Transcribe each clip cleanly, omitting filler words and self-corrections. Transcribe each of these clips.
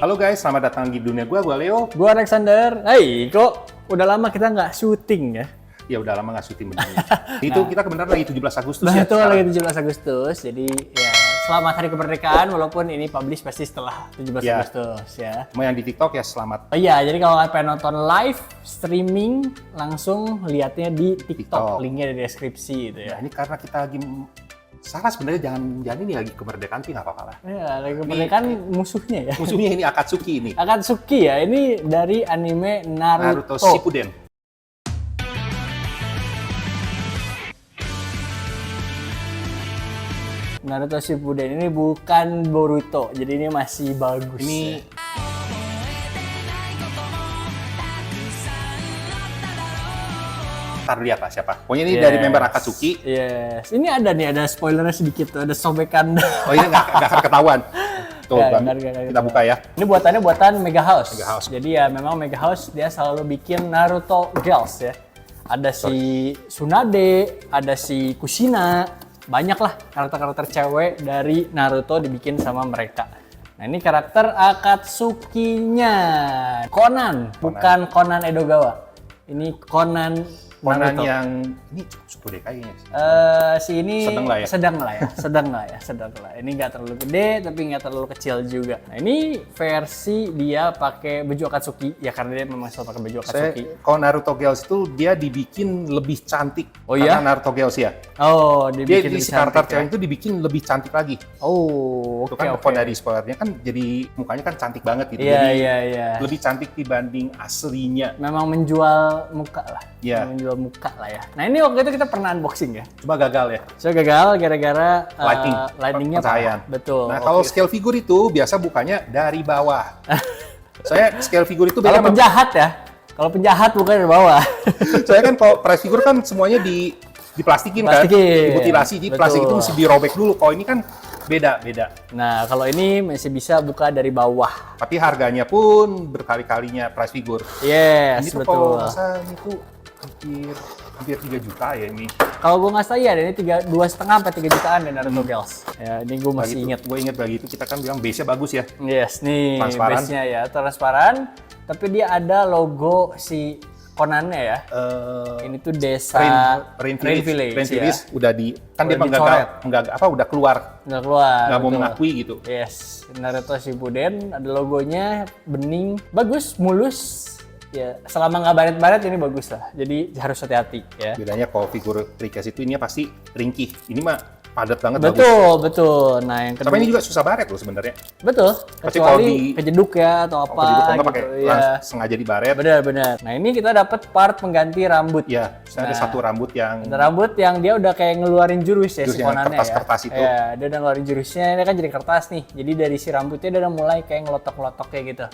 Halo guys, selamat datang di dunia gua Leo. Gua Alexander. Hai, kok udah lama kita nggak syuting ya? Ya udah lama nggak syuting bener. Itu kita kebenaran lagi 17 Agustus ya. Betul, lagi 17 Agustus. Jadi ya selamat hari kemerdekaan walaupun ini publish pasti setelah 17 Ya. Agustus ya. Mau yang di TikTok ya selamat. Oh iya, jadi kalau pengen nonton live streaming langsung lihatnya di TikTok. TikTok. Linknya di deskripsi gitu Ya ya. ini karena kita lagi salah sebenarnya jangan ini lagi kemerdekaan sih nggak apa-apa lah. Ya, lagi kemerdekaan musuhnya ya. Musuhnya ini Akatsuki ini. Akatsuki ya, ini dari anime Naruto Naruto. Shippuden. Naruto Shippuden ini bukan Boruto, jadi ini masih bagus. Ini ya. ntar lihat lah siapa. Pokoknya ini dari member Akatsuki. Yes. Ini ada spoilernya sedikit tuh, ada sobekan. Oh ini nggak akan ketahuan. Tuh, Nggak, Bang. nggak Kita buka ya. Ini buatannya buatan Mega House. Mega House. Jadi ya memang Mega House dia selalu bikin Naruto Girls ya. Ada si Tsunade, ada si Kushina, banyak lah karakter-karakter cewek dari Naruto dibikin sama mereka. Nah ini karakter Akatsuki-nya Conan, bukan Conan Edogawa. Ini Conan Conan Naruto. yang ini Shippuden kayaknya. Si ini Sedang lah ya? sedang lah. Ini nggak terlalu gede tapi nggak terlalu kecil juga. Nah ini versi dia pakai baju Akatsuki ya karena dia memang selalu pakai baju Akatsuki. Kalau Naruto Girls itu dia dibikin lebih cantik. Oh karena iya? Naruto Girls ya. Oh, Dia dibikin di lebih karakter cantik cewek ya? itu dibikin lebih cantik lagi. Oh, Itu oke kan oke. kalau dari spoilernya kan jadi mukanya kan cantik banget gitu. Iya Jadi iya. lebih cantik dibanding aslinya. Memang menjual muka lah. Iya. Menjual muka lah ya. Nah ini waktu itu kita pernah unboxing ya. Cuma gagal ya. So gagal gara-gara lightingnya pencahayaan. parah. Betul. Nah kalau Oke. scale figur itu biasa bukanya dari bawah. Saya scale figur itu beda Kalau sama penjahat ya. Kalau penjahat bukan dari bawah. saya kan kalau price figure kan semuanya diplastikin kan, Plastikin. dimutilasi, jadi plastik itu Betul. mesti dirobek dulu. Kalau ini kan beda. Nah kalau ini masih bisa buka dari bawah. Tapi harganya pun berkali-kalinya price figure. Yes, Ini tuh kalau betul. nggak salah ini tuh hampir 3 juta ya ini. Kalau gue nggak salah ya, ini 2,5 sampai 3 jutaan deh Naruto Girls. Ya, ini gue masih inget. Gue inget bagi itu kita kan bilang base-nya bagus ya. Yes, nih Transparan. base-nya ya, transparan. Tapi dia ada logo si Conan-nya ya. Ini tuh desa Rain Village ya. udah di kan dia Udah udah keluar Nggak keluar. nggak mau betul. mengakui gitu. Yes, Naruto Shippuden ada logonya, bening, bagus, mulus. Ya, selama nggak baret-baret ini bagus lah. Jadi harus hati-hati ya. Bedanya kalau figur precast itu ini pasti ringkih. Ini mah padat banget bagus. Betul. Nah, yang kedua. Tapi ini juga susah baret loh sebenarnya. Betul, Pasti kalau kecuali kejeduk ya atau apa Kalau nggak gitu. pakai Ya. sengaja dibaret. Benar. Nah ini kita dapat part pengganti rambut. Ya, ada satu rambut yang Ada rambut yang dia udah kayak ngeluarin jurus ya Jurus si yang Conan-nya kertas-kertas ya. itu. Ya, dia udah ngeluarin jurusnya, dia kan jadi kertas nih. Jadi dari si rambutnya dia udah mulai kayak ngelotok-ngelotok kayak gitu.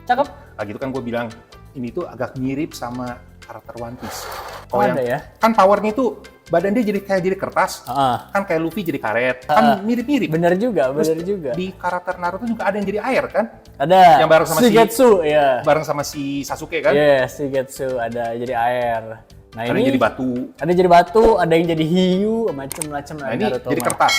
Cakep. lagi itu kan gue bilang ini tuh agak mirip sama karakter One Piece. Oh, Kalau ada ya? Kan powernya tuh badan dia jadi kertas. Heeh. Kan kayak Luffy jadi karet. Kan mirip-mirip. Bener juga. Di karakter Naruto juga ada yang jadi air kan? Ada. Yang bareng sama Shigetsu, ya. Bareng sama si Sasuke kan? Yes, Shigetsu ada jadi air. Nah Ada ini yang jadi batu. Ada yang jadi batu, ada yang jadi hiu, macam-macam Nah ini jadi kertas.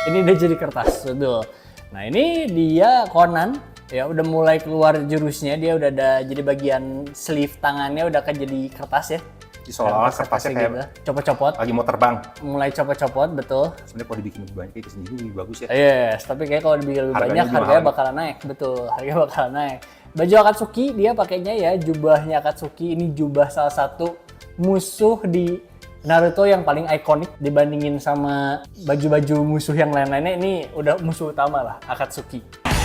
Ini udah jadi kertas, betul. Nah ini dia Conan, ya udah mulai keluar jurusnya, dia udah ada jadi bagian sleeve tangannya udah kan jadi kertas ya. Di seolah-olah kertasnya kayak gitu. Copot-copot, lagi mau terbang. mulai copot-copot, betul. Sebenarnya kalau dibikin lebih banyak kayak sendiri lebih bagus ya. Yes, tapi kayak kalau dibikin lebih Harganya banyak juga harganya mahal. bakalan naik, betul. Harganya bakalan naik. Baju Akatsuki dia pakainya ya jubahnya Akatsuki, ini jubah salah satu musuh di Naruto yang paling ikonik dibandingin sama baju-baju musuh yang lain-lainnya. Ini udah musuh utama lah, Akatsuki.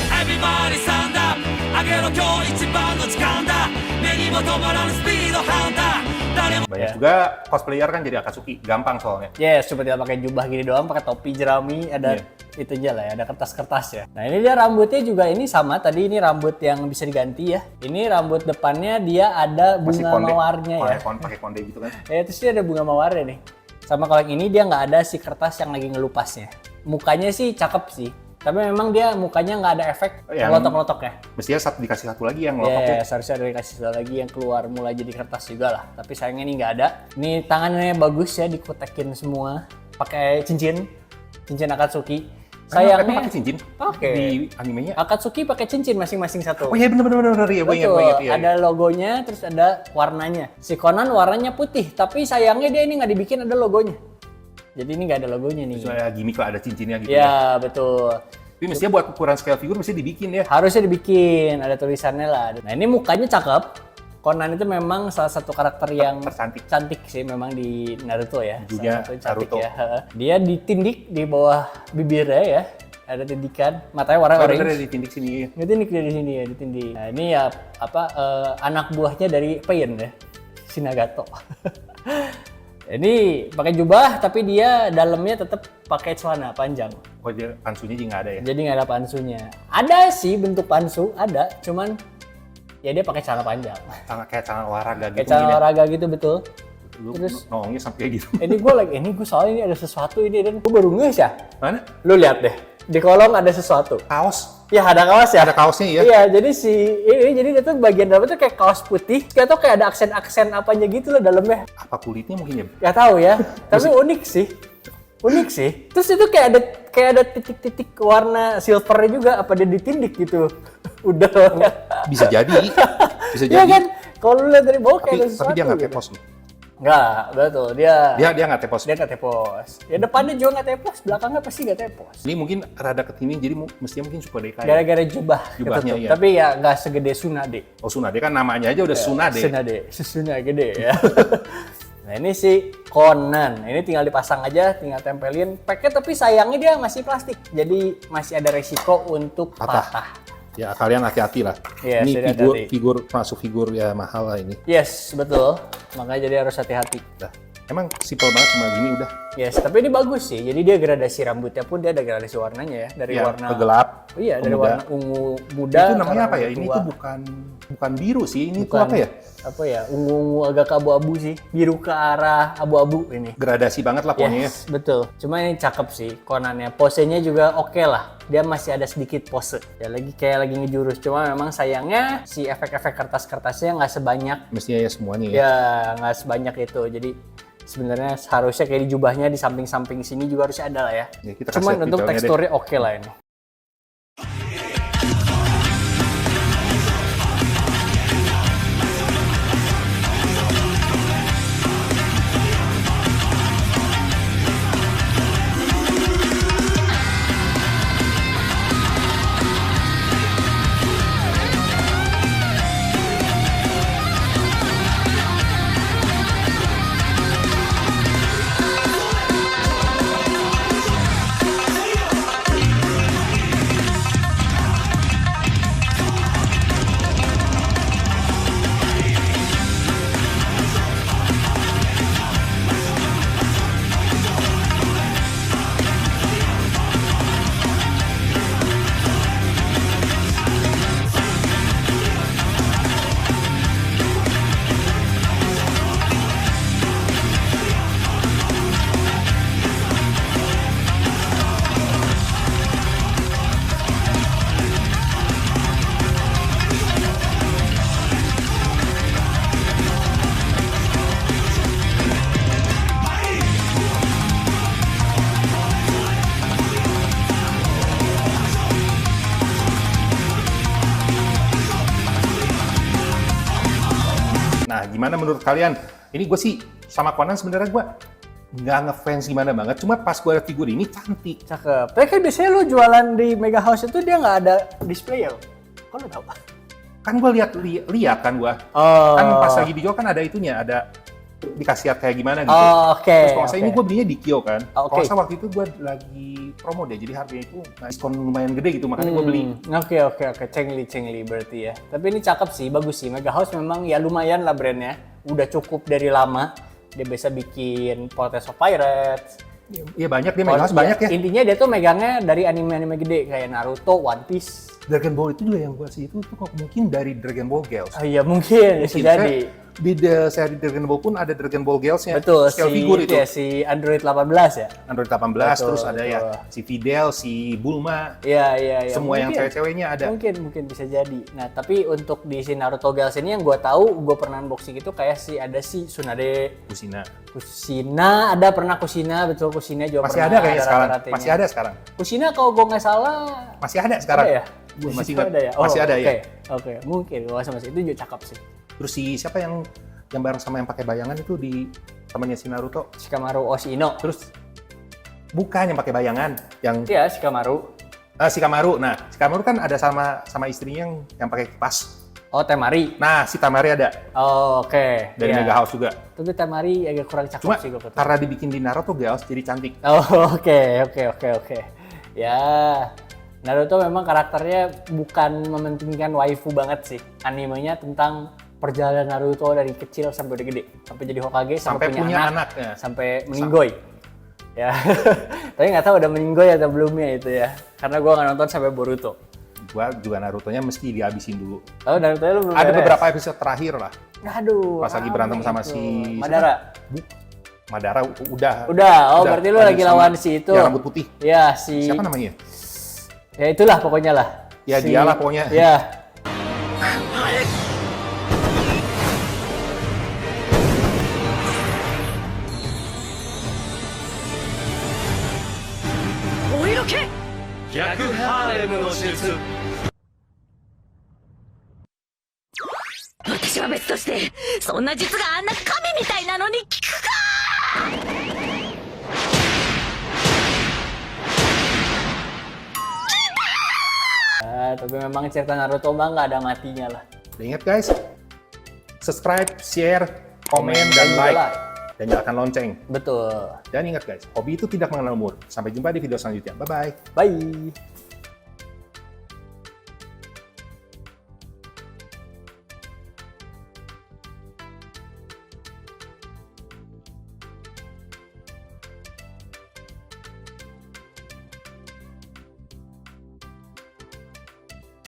Everybody stand up 上げろ今日一番の時間だ目にも止まらぬスピードハンター誰も Banyak juga cosplayer kan jadi Akatsuki, gampang soalnya. Yes, cuma tinggal pakai jubah gini doang, pakai topi jerami, ada itu aja lah ya, ada kertas-kertas ya. Nah ini dia rambutnya juga ini sama, tadi ini rambut yang bisa diganti ya. Ini rambut depannya dia ada Masih bunga konde. mawarnya ya. Pakai konde gitu kan. Terus dia ada bunga mawarnya nih. Sama kalau yang ini dia nggak ada si kertas yang lagi ngelupasnya. Mukanya sih cakep sih. Tapi memang dia mukanya nggak ada efek Yang- ngelotok-ngelotoknya. Mestinya dikasih satu lagi yang ngelotok ya. Seharusnya ada dikasih satu lagi yang keluar mulai jadi kertas juga lah. Tapi sayangnya ini nggak ada. Ini tangannya bagus ya, dikutekin semua. Pakai cincin Akatsuki. Sayangnya Sayangnya pakai cincin. Oke. Di animenya. Akatsuki pakai cincin masing-masing satu. Oh iya benar iya gue ingat Betul, iya. ada logonya, terus ada warnanya. Si Conan warnanya putih, tapi sayangnya dia ini nggak dibikin ada logonya. Jadi ini nggak ada logonya nih. Soalnya gimmick lah, ada cincinnya gitu. Ya, betul. Tapi mestinya buat ukuran scale figure mesti dibikin ya. Harusnya dibikin, ada tulisannya lah. Nah ini mukanya cakep. Conan itu memang salah satu karakter yang cantik sih memang di Naruto ya. Juga salah satu cantik Naruto. ya. Dia ditindik di bawah bibirnya ya. Ada tindikan, matanya warna Bener orange. ditindik sini. Ditindik dia di sini ya, ditindik. Nah ini ya anak buahnya dari Pain ya, si Nagato. Ini pakai jubah tapi dia dalamnya tetap pakai celana panjang. Oh dia pansunya juga nggak ada ya? Jadi nggak ada pansunya. Ada sih bentuk pansu, ada, cuman ya dia pakai celana panjang. Kayak celana olahraga gitu. Kayak celana olahraga gitu betul. Lu Terus- nongongnya sampai kayak gitu. Ini gue soalnya ini ada sesuatu ini dan gue baru nges ya. Mana? Lu lihat deh, di kolong ada sesuatu. Kaos. Ya ada kaos ya. Ada kaosnya ya? Iya, jadi jadi dia tuh bagian dalamnya tuh kayak kaos putih, kayak tuh kayak ada aksen-aksen apanya gitu loh dalamnya. Apa kulitnya mungkin ya? Gak tahu ya, tapi unik sih. Unik sih. Terus itu kayak ada titik-titik warna silvernya juga, apa dia ditindik gitu. Udah. Bisa jadi. Bisa Iya jadi. kan? Kalau lu lihat dari bawah kayak ada Tapi sesuatu. dia nggak gitu. tepos loh. Nggak, betul. Dia Dia nggak tepos. nggak tepos. Ya depannya juga nggak tepos, belakangnya pasti nggak tepos. Ini mungkin rada ketini jadi mestinya mungkin super deka ya. Gara-gara jubah Jubahnya, ketutup. iya. Tapi ya nggak segede Tsunade. Oh Tsunade kan namanya aja udah Tsunade. Tsunade gede ya. Nah ini si Conan, ini tinggal dipasang aja, tinggal tempelin. Packnya tapi sayangnya dia masih plastik, jadi masih ada resiko untuk patah. Ya kalian hati-hati lah. Iya, Ini sudah figur, hati-hati. figur masuk figur ya mahal lah ini. Yes, betul. Makanya jadi harus hati-hati. Dah. Emang simple banget cuma gini udah. Yes, tapi ini bagus sih. Jadi dia gradasi rambutnya pun dia ada gradasi warnanya ya, dari Ya, warna gelap. Oh iya, dari muda. warna ungu muda. Itu namanya ke apa ya? ungu Ini tua. tuh bukan biru sih. Ini tuh Bukan- apa ya? Apa ya? Ungu-ungu agak ke abu-abu sih. Biru ke arah abu-abu ini. Gradasi banget lah pokoknya. Yes, betul. Cuma ini cakep sih Conannya. Posenya juga oke lah. Dia masih ada sedikit pose. Ya lagi ngejurus. Cuma memang sayangnya si efek-efek kertas-kertasnya nggak sebanyak. Mestinya ya semuanya ya. Ya nggak sebanyak itu. Jadi sebenarnya seharusnya kayak di jubahnya di samping-samping sini juga harusnya ada lah ya. Ya, kita kasih Cuman lihat untuk detailnya deh. teksturnya oke lah ini. Nah, gimana menurut kalian? Ini gue sih sama Conan sebenarnya gue nggak ngefans gimana banget. Cuma pas gue liat figur ini cantik. Cakep. Tapi kan biasanya lu jualan di Mega House itu dia nggak ada display ya? Kok lu tahu? Kan gue lihat kan gue. Oh. Kan pas lagi dijual kan ada itunya, ada dikasih art kayak gimana gitu. Oh, oke. Terus kalau saya oke. ini gue belinya di Kio kan. Oh, oke. Kalau saya waktu itu gue lagi promo deh, jadi harganya itu diskon lumayan gede gitu, makanya gue beli. Oke. Cengli berarti ya. Tapi ini cakep sih, bagus sih. Mega House memang ya lumayan lah brandnya. Udah cukup dari lama. Dia biasa bikin Portraits of Pirates. Iya banyak dia Mega House banyak ya. Intinya dia tuh megangnya dari anime-anime gede kayak Naruto, One Piece. Dragon Ball itu juga yang gue sih itu tuh kok mungkin dari Dragon Ball Girls. Oh iya mungkin bisa Mungkin. jadi. di seri Dragon Ball pun ada Dragon Ball Girls-nya. Betul, Scale figure itu. ya, si Android 18 ya. Android 18, Betul, terus ada ya si Fidel, si Bulma, Iya. semua yang Mungkin. cewek-ceweknya ada. Mungkin bisa jadi. Nah, tapi untuk di si Naruto Girls ini yang gue tahu, gue pernah unboxing itu kayak ada si Tsunade, Kushina. ada pernah Kushina, betul Kushina juga Masih pernah. ada kayaknya sekarang. rata-ratanya. Masih ada sekarang. Kushina kalau gue nggak salah Masih ada sekarang. ada ya? Gue masih Itu ingat. ada ya? Masih ada ya. Oke. Mungkin gue sama itu juga cakep sih. Terus siapa yang bareng sama yang pakai bayangan itu di temannya si Naruto? Shikamaru Oshino. Terus bukan yang pakai bayangan, yang Iya, Shikamaru. Shikamaru. Nah, Shikamaru kan ada sama istrinya yang pakai kipas. Oh, Temari. Nah, si Tamari ada Oh, oke. dari Iya. Mega House juga. Tapi Temari agak kurang cakep Cuma sih gue karena dibikin di Naruto Girls jadi cantik. Oh, oke. Ya, Naruto memang karakternya bukan mementingkan waifu banget sih. Animenya tentang perjalanan Naruto dari kecil sampai udah gede, sampai jadi Hokage, Sampai punya anak. Ya. sampai meninggoy. Ya, tapi nggak tahu udah meninggoy atau belumnya itu ya. Karena gua nggak nonton sampai Boruto. Gua juga Naruto-nya mesti dihabisin dulu. Tahu Naruto lu belum Ada beres? beberapa episode terakhir lah. Aduh. Pas lagi berantem sama itu. si Madara. Madara udah. Udah, berarti lu lagi sama lawan si itu. yang rambut putih. Ya, si Siapa namanya? Ya itulah pokoknya lah. Ya, dialah pokoknya. Ya.私は別としてそんな術があんな神みたいなのに効くか。Tapi memang cerita Naruto mah nggak ada matinya lah. Ingat guys, subscribe, share, komen, dan juga like. like. Dan nyalakan lonceng. Betul. Dan ingat guys, hobi itu tidak mengenal umur. Sampai jumpa di video selanjutnya. Bye-bye. Bye.